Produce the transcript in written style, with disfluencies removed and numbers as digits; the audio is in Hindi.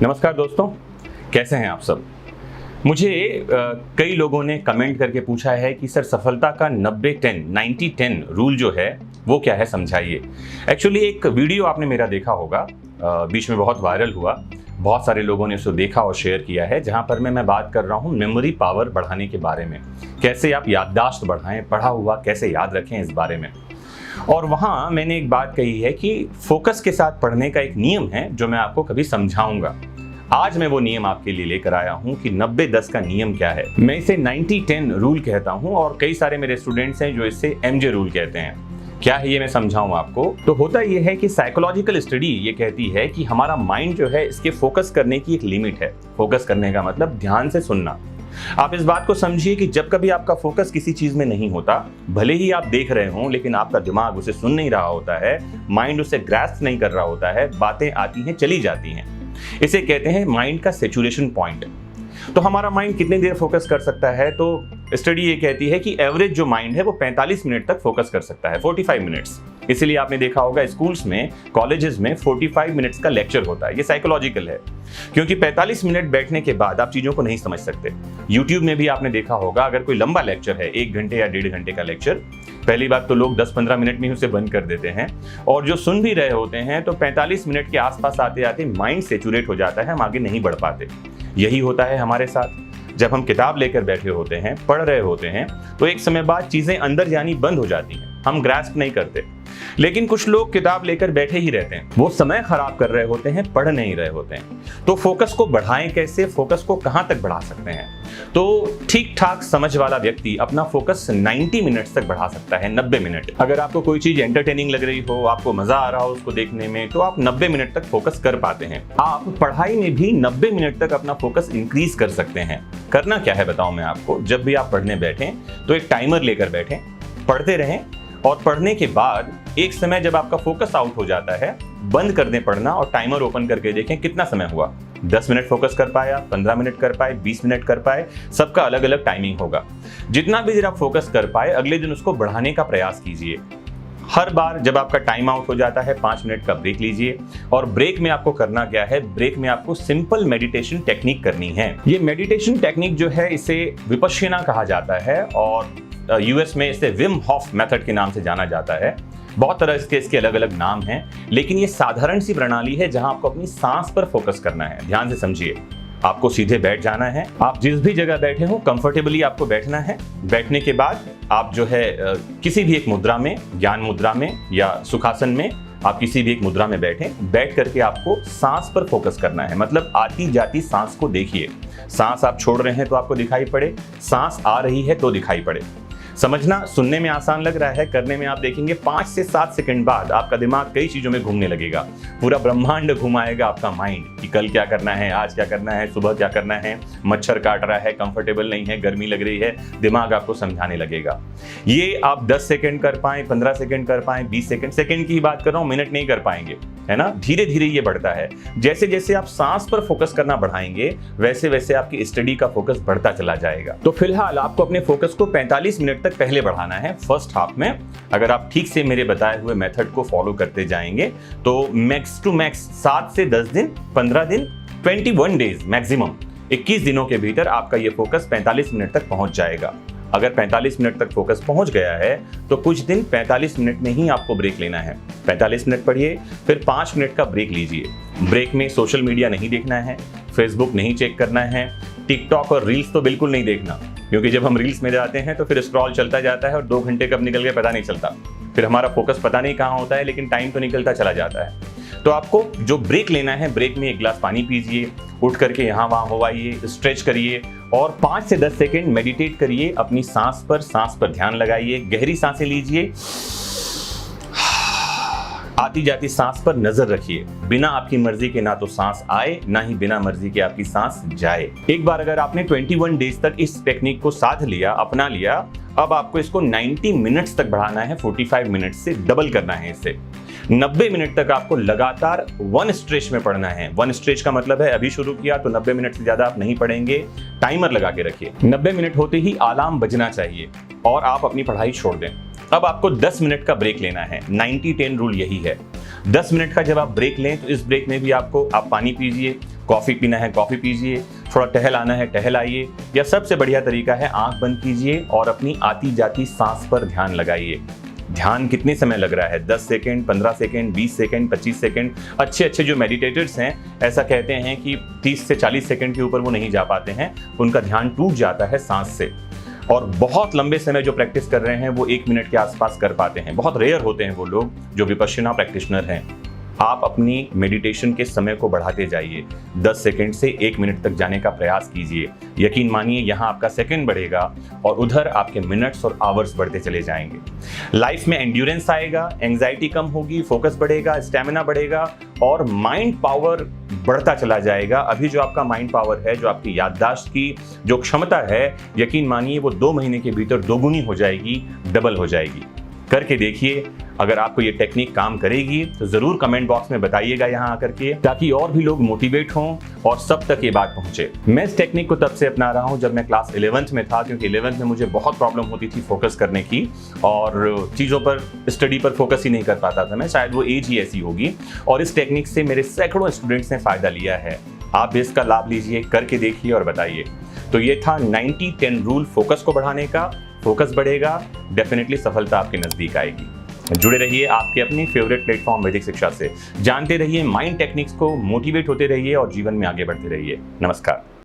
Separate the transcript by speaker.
Speaker 1: नमस्कार दोस्तों, कैसे हैं आप सब। मुझे कई लोगों ने कमेंट करके पूछा है कि सर सफलता का 90-10 रूल जो है वो क्या है, समझाइए। एक्चुअली एक वीडियो आपने मेरा देखा होगा, बीच में बहुत वायरल हुआ, बहुत सारे लोगों ने उसको देखा और शेयर किया है, जहां पर मैं बात कर रहा हूं मेमोरी पावर बढ़ाने के बारे में। कैसे आप याददाश्त बढ़ाएं, पढ़ा हुआ कैसे याद रखें, इस बारे में। और वहां मैंने एक बात कही है कि फोकस के साथ पढ़ने का एक नियम है जो मैं आपको कभी समझाऊंगा। आज मैं वो नियम आपके लिए लेकर आया हूं कि 90-10 का नियम क्या है। मैं इसे 90-10 रूल कहता हूं और कई सारे मेरे स्टूडेंट्स हैं जो इसे MJ रूल कहते हैं। क्या है ये मैं समझाऊं आपको। तो होता ये है कि साइकोलॉजिकल स्टडी ये कहती है कि हमारा माइंड जो है इसके फोकस करने की एक लिमिट है। फोकस करने का मतलब ध्यान से सुनना। आप इस बात को समझिए कि जब कभी आपका फोकस किसी चीज में नहीं होता, भले ही आप देख रहे हो लेकिन आपका दिमाग उसे सुन नहीं रहा होता है, माइंड उसे ग्रास्प नहीं कर रहा होता है, बातें आती हैं चली जाती हैं, इसे कहते हैं माइंड का सैचुरेशन पॉइंट। तो हमारा माइंड कितनी देर फोकस कर सकता है, तो स्टडी ये कहती है कि एवरेज जो माइंड है वो 45 मिनट तक फोकस कर सकता है, 45 मिनट्स। इसीलिए आपने देखा होगा स्कूल्स में, कॉलेजेस में 45 मिनट्स का लेक्चर होता है। ये साइकोलॉजिकल है, क्योंकि 45 मिनट बैठने के बाद आप चीजों को नहीं समझ सकते। यूट्यूब में भी आपने देखा होगा, अगर कोई लंबा लेक्चर है, 1 घंटे या 1.5 घंटे का लेक्चर, पहली बात तो लोग 10-15 मिनट में ही उसे बंद कर देते हैं, और जो सुन भी रहे होते हैं तो 45 मिनट के आसपास आते आते माइंड सैचुरेट हो जाता है, हम आगे नहीं बढ़ पाते। यही होता है हमारे साथ। जब हम किताब लेकर बैठे होते हैं, पढ़ रहे होते हैं, तो एक समय बाद चीजें अंदर जानी बंद हो जाती हैं, हम ग्रास्प नहीं करते। लेकिन कुछ लोग किताब लेकर बैठे ही रहते हैं, वो समय खराब कर रहे होते हैं, पढ़ नहीं रहे होते हैं। तो फोकस को बढ़ाएं कैसे, फोकस को कहां तक बढ़ा सकते हैं। तो ठीक ठाक समझ वाला व्यक्ति अपना फोकस 90 मिनट्स तक बढ़ा सकता है, 90 मिनट। अगर आपको कोई चीज एंटरटेनिंग लग रही हो, आपको मजा आ रहा हो उसको देखने में, तो आप 90 मिनट तक फोकस कर पाते हैं। आप पढ़ाई में भी 90 मिनट तक अपना फोकस इंक्रीज कर सकते हैं। करना क्या है बताऊं मैं आपको। जब भी आप पढ़ने बैठें तो एक टाइमर लेकर बैठें, पढ़ते रहें, और पढ़ने के बाद एक समय जब आपका फोकस आउट हो जाता है, बंद कर दें पढ़ना और टाइमर ओपन करके देखें कितना समय हुआ। 10 मिनट फोकस कर पाया, 15 मिनट कर पाए, 20 मिनट कर पाए, सबका अलग अलग टाइमिंग होगा। जितना भी देर आप फोकस कर पाए, अगले दिन उसको बढ़ाने का प्रयास कीजिए। हर बार जब आपका टाइम आउट हो जाता है, 5 मिनट का ब्रेक लीजिए। और ब्रेक में आपको करना क्या है, ब्रेक में आपको सिंपल मेडिटेशन टेक्निक करनी है। ये मेडिटेशन टेक्निक जो है इसे विपश्यना कहा जाता है, और US में इसे विम हॉफ मेथड के नाम से जाना जाता है। बहुत तरह इसके अलग अलग नाम हैं, लेकिन ये साधारण सी प्रणाली है जहां आपको अपनी सांस पर फोकस करना है। ध्यान से समझिए, आपको सीधे बैठ जाना है। आप जिस भी जगह बैठे हो कंफर्टेबली आपको बैठना है। बैठने के बाद आप जो है किसी भी एक मुद्रा में, ज्ञान मुद्रा में या सुखासन में, आप किसी भी एक मुद्रा में बैठें। बैठ करके आपको सांस पर फोकस करना है, मतलब आती जाती सांस को देखिए। सांस आप छोड़ रहे हैं तो आपको दिखाई पड़े, सांस आ रही है तो दिखाई पड़े। समझना सुनने में आसान लग रहा है, करने में आप देखेंगे 5 से 7 सेकंड बाद आपका दिमाग कई चीजों में घूमने लगेगा। पूरा ब्रह्मांड घुमाएगा आपका माइंड कि कल क्या करना है, आज क्या करना है, सुबह क्या करना है, मच्छर काट रहा है, कंफर्टेबल नहीं है, गर्मी लग रही है, दिमाग आपको समझाने लगेगा। ये आप 10 सेकंड कर पाएं, 15 सेकंड कर पाएं, 20 सेकंड की ही बात कर रहा हूं, मिनट नहीं कर पाएंगे, है ना। धीरे धीरे ये बढ़ता है। जैसे जैसे आप सांस पर फोकस करना बढ़ाएंगे, वैसे वैसे आपकी स्टडी का फोकस बढ़ता चला जाएगा। तो फिलहाल आपको अपने फोकस को 45 मिनट तक पहले बढ़ाना है, फर्स्ट हाफ में। अगर आप ठीक से मेरे बताए हुए मेथड को फॉलो करते जाएंगे तो मैक्स टू मैक्स 7 से 10 दिन, 15 दिन, 21 डेज मैक्सिमम, 21 दिनों के भीतर आपका ये फोकस 45 मिनट तक पहुंच जाएगा। अगर 45 मिनट तक फोकस पहुंच गया है तो कुछ दिन 45 मिनट में ही आपको ब्रेक लेना है। 45 मिनट पढ़िए, फिर 5 मिनट का ब्रेक लीजिए। ब्रेक में सोशल मीडिया नहीं देखना है, फेसबुक नहीं चेक करना है, टिकटॉक और रील्स तो बिल्कुल नहीं देखना, क्योंकि जब हम रील्स में जाते हैं तो फिर स्क्रॉल चलता जाता है और 2 घंटे कब निकल गए पता नहीं चलता। फिर हमारा फोकस पता नहीं कहाँ होता है, लेकिन टाइम तो निकलता चला जाता है। तो आपको जो ब्रेक लेना है, ब्रेक में 1 गिलास पानी पीजिए, उठ करके यहाँ वहाँ होवाइए, स्ट्रेच करिए और 5 से 10 सेकेंड मेडिटेट करिए। अपनी सांस पर ध्यान लगाइए, गहरी सांसें लीजिए, आती जाती सांस पर नजर रखिए। बिना आपकी मर्जी के ना तो सांस आए, ना ही बिना मर्जी के आपकी सांस जाए। एक बार अगर आपने 21 डेज तक इस टेक्निक को साध लिया, अपना लिया, अब आपको इसको 90 मिनट्स तक बढ़ाना है, 45 मिनट से डबल करना है इसे। 90 मिनट तक आपको लगातार 1 स्ट्रेच में पढ़ना है। 1 स्ट्रेच का मतलब है अभी शुरू किया तो 90 मिनट से ज्यादा आप नहीं पढ़ेंगे। टाइमर लगा के रखिए, 90 मिनट होते ही अलार्म बजना चाहिए और आप अपनी पढ़ाई छोड़ दें। अब आपको 10 मिनट का ब्रेक लेना है। 90-10 रूल यही है। 10 मिनट का जब आप ब्रेक लें तो इस ब्रेक में भी आप पानी पीजिए, कॉफ़ी पीना है कॉफ़ी पीजिए, थोड़ा टहल आना है टहल आइए, या सबसे बढ़िया तरीका है आंख बंद कीजिए और अपनी आती जाती सांस पर ध्यान लगाइए। ध्यान कितने समय लग रहा है, 10 सेकंड, 15 सेकंड, 20 सेकंड, 25 सेकंड। अच्छे जो मेडिटेटर्स हैं ऐसा कहते हैं कि 30 से 40 सेकंड के ऊपर वो नहीं जा पाते हैं, उनका ध्यान टूट जाता है सांस से। और बहुत लंबे समय जो प्रैक्टिस कर रहे हैं वो 1 मिनट के आसपास कर पाते हैं। बहुत रेयर होते हैं वो लोग जो विपश्यना प्रैक्टिशनर हैं। आप अपनी मेडिटेशन के समय को बढ़ाते जाइए, 10 सेकंड से 1 मिनट तक जाने का प्रयास कीजिए। यकीन मानिए यहाँ आपका सेकंड बढ़ेगा और उधर आपके मिनट्स और आवर्स बढ़ते चले जाएंगे। लाइफ में एंड्योरेंस आएगा, एंजाइटी कम होगी, फोकस बढ़ेगा, स्टेमिना बढ़ेगा और माइंड पावर बढ़ता चला जाएगा। अभी जो आपका माइंड पावर है, जो आपकी याददाश्त की जो क्षमता है, यकीन मानिए वो 2 महीने के भीतर दोगुनी हो जाएगी, डबल हो जाएगी। करके देखिए। अगर आपको ये टेक्निक काम करेगी तो जरूर कमेंट बॉक्स में बताइएगा यहाँ आकर के, ताकि और भी लोग मोटिवेट हों और सब तक ये बात पहुंचे। मैं इस टेक्निक को तब से अपना रहा हूँ जब मैं क्लास 11th में था, क्योंकि 11th में मुझे बहुत प्रॉब्लम होती थी फोकस करने की और चीज़ों पर, स्टडी पर फोकस ही नहीं कर पाता था मैं, शायद वो एज ही ऐसी होगी। और इस टेक्निक से मेरे सैकड़ों स्टूडेंट्स ने फ़ायदा लिया है। आप भी इसका लाभ लीजिए, करके देखिए और बताइए। तो ये था 90-10 रूल फोकस को बढ़ाने का। फोकस बढ़ेगा, डेफिनेटली सफलता आपके नजदीक आएगी। जुड़े रहिए आपके अपनी फेवरेट प्लेटफॉर्म वैदिक शिक्षा से। जानते रहिए माइंड टेक्निक्स को, मोटिवेट होते रहिए और जीवन में आगे बढ़ते रहिए। नमस्कार।